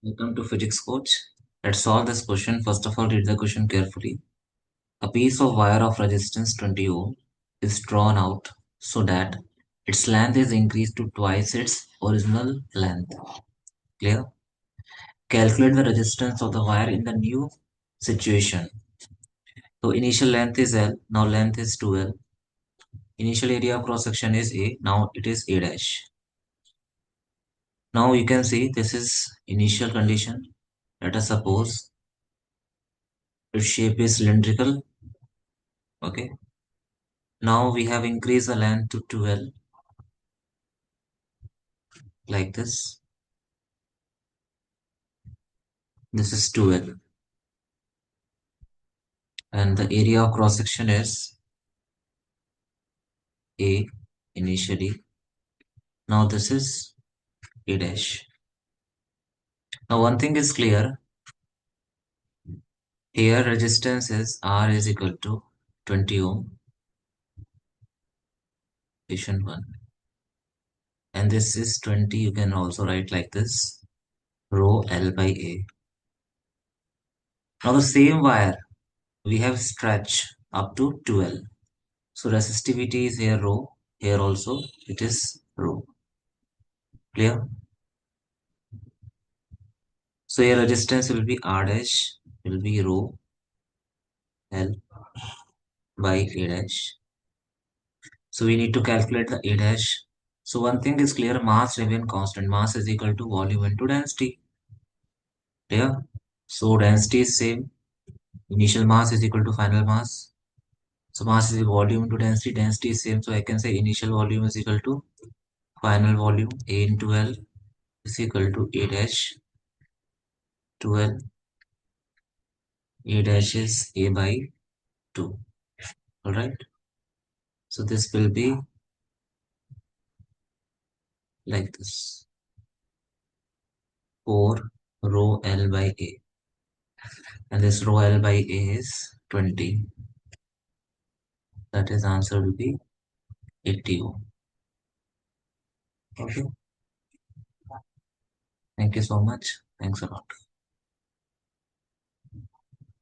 Welcome to Physicscoach. Let's solve this question. First of all, read the question carefully. A piece of wire of resistance 20 ohm is drawn out so that its length is increased to twice its original length. Clear? Calculate the resistance of the wire in the new situation. So initial length is L, now length is 2L. Initial area of cross section is A, now it is A dash. Now you can see this is initial condition. Let us suppose its shape is cylindrical. Okay. Now we have increased the length to 12 like this. This is 12 and the area of cross section is A initially. Now this is A dash. Now one thing is clear. Here resistance is R is equal to 20 ohm, equation 1. And this is 20, you can also write like this, rho L by A. Now the same wire we have stretched up to 12. So resistivity is here rho, here also it is rho. Clear? So your resistance will be R dash, will be rho L by A dash. So we need to calculate the A dash. So one thing is clear, mass remain constant. Mass is equal to volume into density. Clear? So density is same. Initial mass is equal to final mass. So mass is volume into density. Density is same. So I can say initial volume is equal to final volume. A into L is equal to A dash to L. A dash is A by 2. Alright. So this will be like this. 4 rho L by A. And this rho L by A is 20. That is answer will be 80 ohm. Okay. Thank you so much. Thanks a lot.